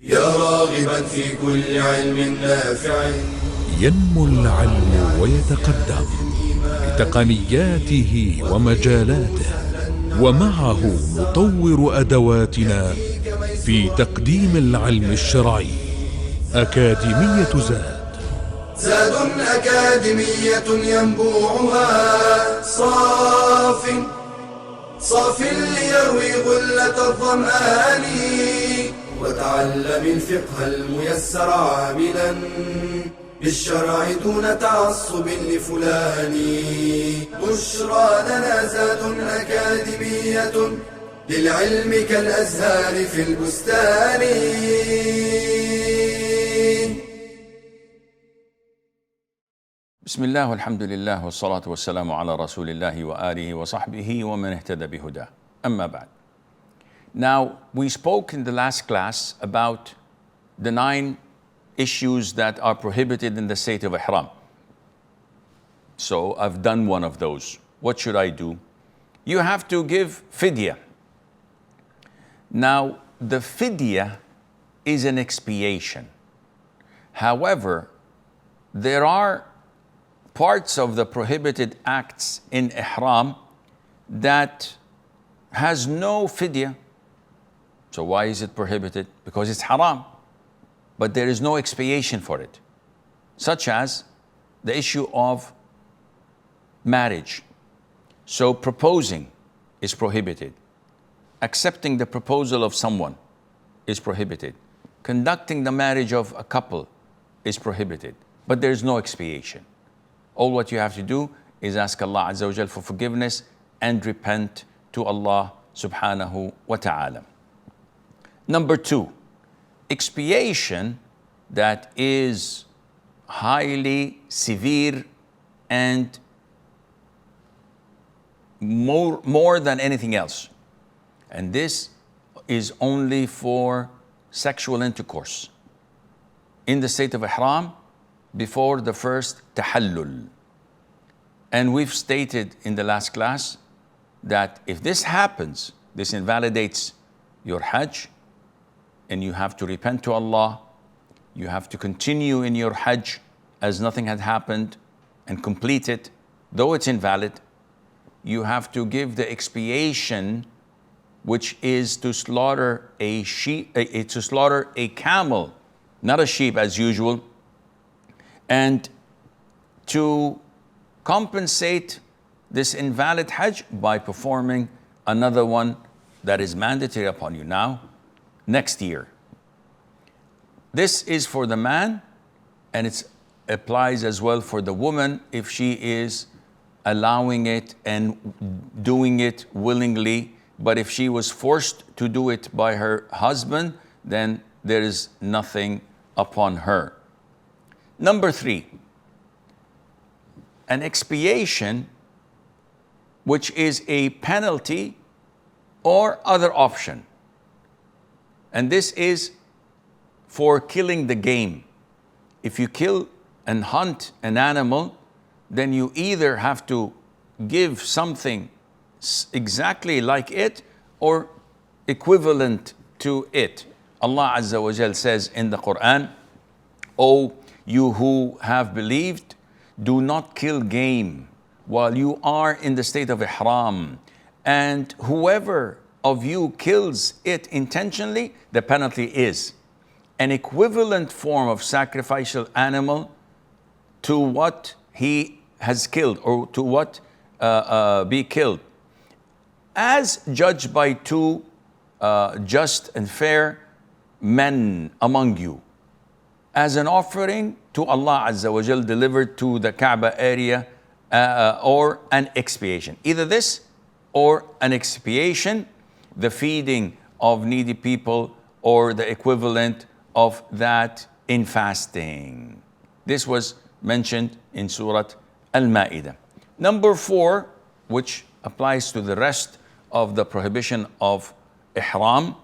يا راغبا في كل علم نافع. ينمو العلم ويتقدم بتقنياته ومجالاته، ومعه نطور أدواتنا في تقديم العلم الشرعي. أكاديمية زاد أكاديمية ينبوعها صاف ليروي غلة الظمآن. وتعلم الفقه الميسر عاملا بالشرع دون تعصب لفلان. بشرى لنا زاد أكاديمية للعلم كالأزهار في البستان. بسم الله والحمد لله والصلاة والسلام على رسول الله وآله وصحبه ومن اهتدى بهداه. أما بعد. Now, we spoke in the last class about the 9 issues that are prohibited in the state of Ihram. So, I've done one of those. What should I do? You have to give fidya. Now, the fidya is an expiation. However, there are parts of the prohibited acts in Ihram that has no fidya. So why is it prohibited? Because it's haram. But there is no expiation for it. Such as the issue of marriage. So proposing is prohibited. Accepting the proposal of someone is prohibited. Conducting the marriage of a couple is prohibited. But there is no expiation. All what you have to do is ask Allah Azza wa Jal for forgiveness and repent to Allah subhanahu wa ta'ala. Number 2, expiation that is highly severe and more than anything else. And this is only for sexual intercourse in the state of Ihram before the first tahallul. And we've stated in the last class that if this happens, this invalidates your Hajj, and you have to repent to Allah, you have to continue in your Hajj as nothing had happened and complete it, though it's invalid. You have to give the expiation, which is to slaughter a sheep, to slaughter a camel, not a sheep as usual, and to compensate this invalid Hajj by performing another one that is mandatory upon you now, next year. This is for the man, and it applies as well for the woman if she is allowing it and doing it willingly. But if she was forced to do it by her husband, then there is nothing upon her. Number 3, an expiation which is a penalty or other option. And this is for killing the game. If you kill and hunt an animal, then you either have to give something exactly like it or equivalent to it. Allah Azza wa Jal says in the Quran, "O you who have believed, do not kill game while you are in the state of Ihram. And whoever of you kills it intentionally, the penalty is an equivalent form of sacrificial animal to what he has killed or to what be killed, as judged by 2 just and fair men among you, as an offering to Allah Azza wa Jal delivered to the Kaaba area, or an expiation. Either this or an expiation, the feeding of needy people or the equivalent of that in fasting." This was mentioned in Surah Al-Ma'idah. Number 4, which applies to the rest of the prohibition of Ihram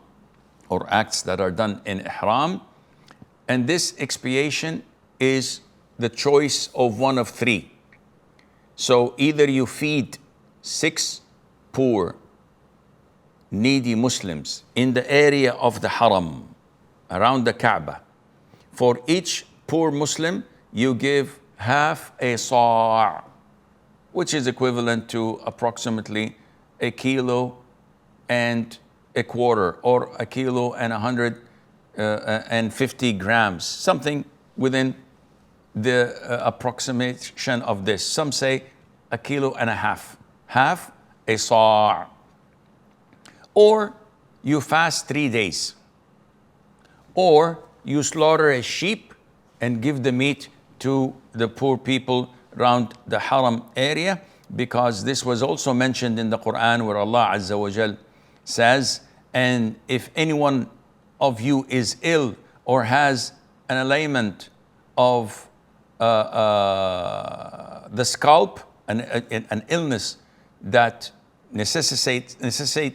or acts that are done in Ihram. And this expiation is the choice of one of 3. So either you feed 6 poor, needy Muslims in the area of the Haram, around the Kaaba. For each poor Muslim, you give half a sa', which is equivalent to approximately a kilo and a quarter, or a kilo and 150 grams, something within the approximation of this. Some say a kilo and a half a sa'. Or you fast 3 days, or you slaughter a sheep and give the meat to the poor people around the Haram area, because this was also mentioned in the Quran, where Allah Azza wa Jal says, and if anyone of you is ill or has an ailment of the scalp, an illness that necessitates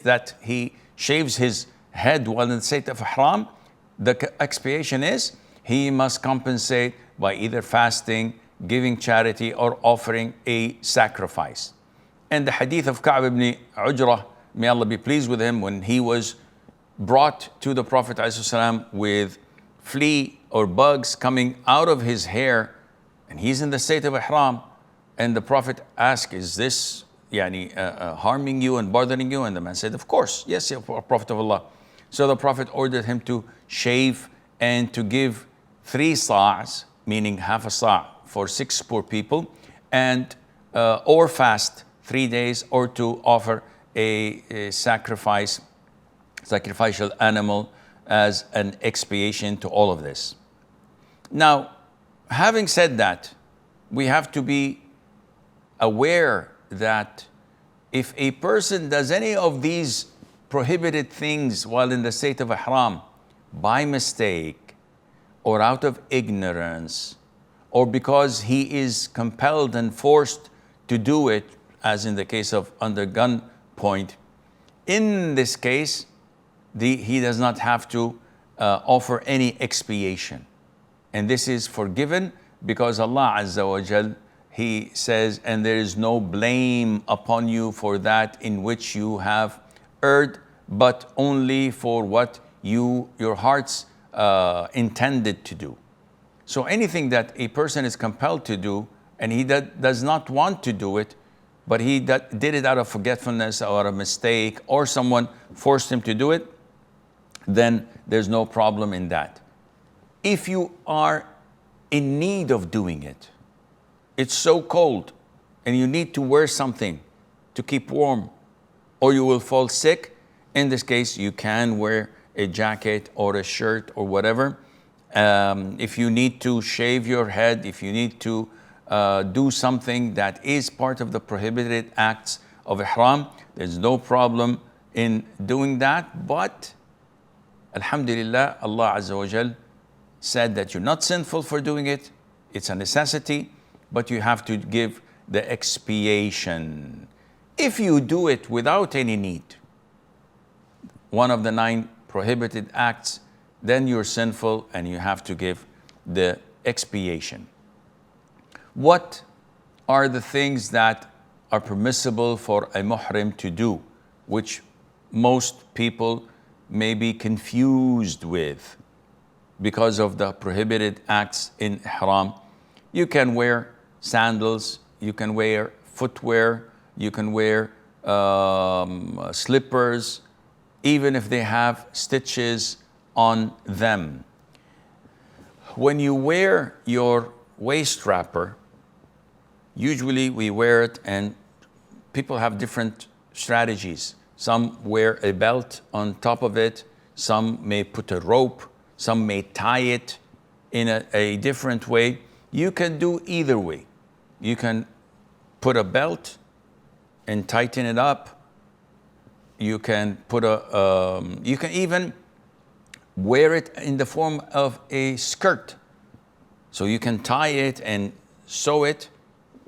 that he shaves his head while in the state of ihram, the expiation is he must compensate by either fasting, giving charity, or offering a sacrifice. And the hadith of Ka'b ibn Ujrah, may Allah be pleased with him, when he was brought to the Prophet ﷺ with flea or bugs coming out of his hair, and he's in the state of ihram, and the Prophet asked, is this harming you and bothering you? And the man said, of course, yes, ya Prophet of Allah. So the Prophet ordered him to shave and to give 3 sa'as, meaning half a sa' for 6 poor people, and or fast 3 days, or to offer a sacrificial animal as an expiation to all of this. Now, having said that, we have to be aware that if a person does any of these prohibited things while in the state of ihram by mistake, or out of ignorance, or because he is compelled and forced to do it, as in the case of under gunpoint, in this case, he does not have to offer any expiation. And this is forgiven, because Allah Azza wa Jal, He says, and there is no blame upon you for that in which you have erred, but only for what your hearts intended to do. So anything that a person is compelled to do, and he does not want to do it, but he did it out of forgetfulness or a mistake, or someone forced him to do it, then there's no problem in that. If you are in need of doing it, it's so cold and you need to wear something to keep warm, or you will fall sick, in this case you can wear a jacket or a shirt or whatever. If you need to shave your head, if you need to do something that is part of the prohibited acts of ihram, there's no problem in doing that. But alhamdulillah, Allah Azza wa Jal said that you're not sinful for doing it. It's a necessity, but you have to give the expiation. If you do it without any need, one of the 9 prohibited acts, then you're sinful and you have to give the expiation. What are the things that are permissible for a muhrim to do, which most people may be confused with because of the prohibited acts in ihram? You can wear sandals, you can wear footwear, you can wear slippers, even if they have stitches on them. When you wear your waist wrapper, usually we wear it, and people have different strategies. Some wear a belt on top of it, some may put a rope, some may tie it in a different way. You can do either way. You can put a belt and tighten it up. You can put you can even wear it in the form of a skirt. So you can tie it and sew it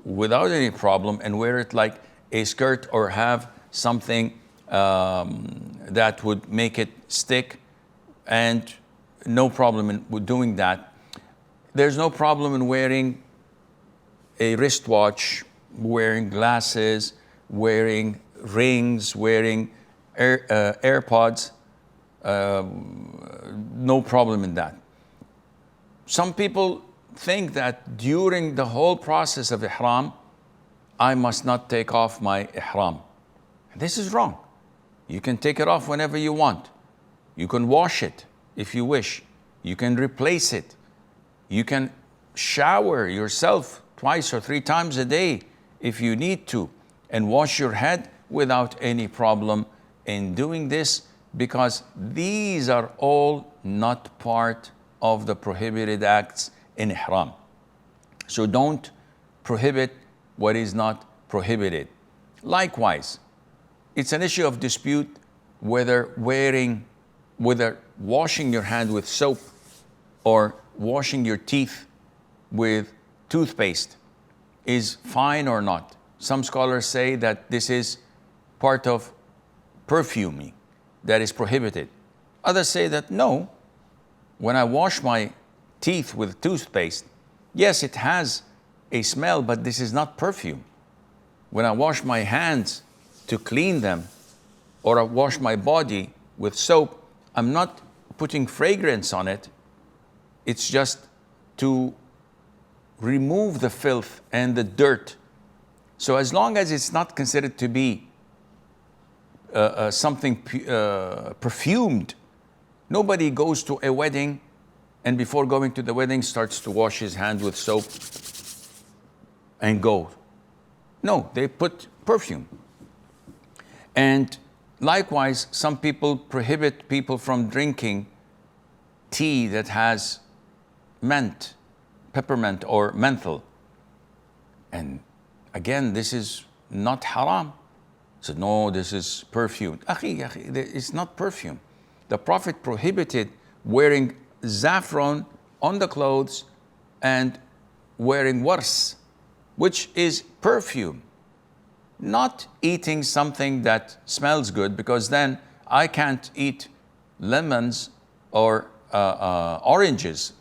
without any problem and wear it like a skirt, or have something that would make it stick, and no problem in doing that. There's no problem in wearing a wristwatch, wearing glasses, wearing rings, wearing AirPods, no problem in that. Some people think that during the whole process of ihram, I must not take off my ihram. This is wrong. You can take it off whenever you want. You can wash it if you wish. You can replace it. You can shower yourself twice or 3 times a day if you need to, and wash your head without any problem in doing this, because these are all not part of the prohibited acts in ihram. So don't prohibit what is not prohibited. Likewise, it's an issue of dispute whether washing your hand with soap or washing your teeth with toothpaste is fine or not. Some scholars say that this is part of perfuming that is prohibited. Others say that no, when I wash my teeth with toothpaste, yes, it has a smell, but this is not perfume. When I wash my hands to clean them, or I wash my body with soap, I'm not putting fragrance on it. It's just to remove the filth and the dirt. So as long as it's not considered to be something perfumed, nobody goes to a wedding and before going to the wedding starts to wash his hand with soap and go. No, they put perfume. And likewise, some people prohibit people from drinking tea that has mint, peppermint or menthol. And again, this is not haram. So no, this is perfume. It's not perfume. The Prophet prohibited wearing saffron on the clothes and wearing wars, which is perfume. Not eating something that smells good, because then I can't eat lemons or oranges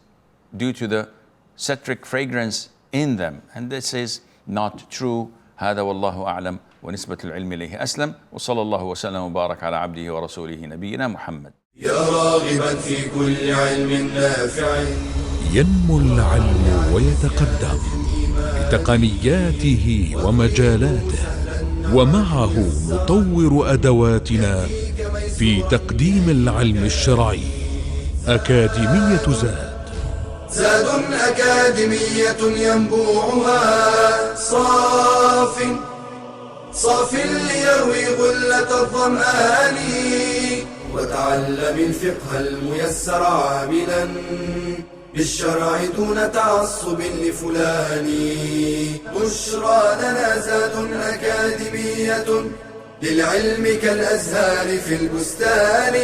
due to the citric fragrance in them. And this is not true. هذا والله أعلم ونسبة العلم إليه أسلم وصلى الله وسلم وبارك على عبده ورسوله نبينا محمد. يا راغبا في كل علم نافع. ينمو العلم ويتقدم بتقنياته ومجالاته، ومعه نطور أدواتنا في تقديم العلم الشرعي. أكاديمية زاد أكاديمية ينبوعها صاف ليروي غلة الظمآن، وتعلم الفقه الميسر عاملا بالشرع دون تعصب لفلان. بشرى لنا زاد أكاديمية للعلم كالأزهار في البستان.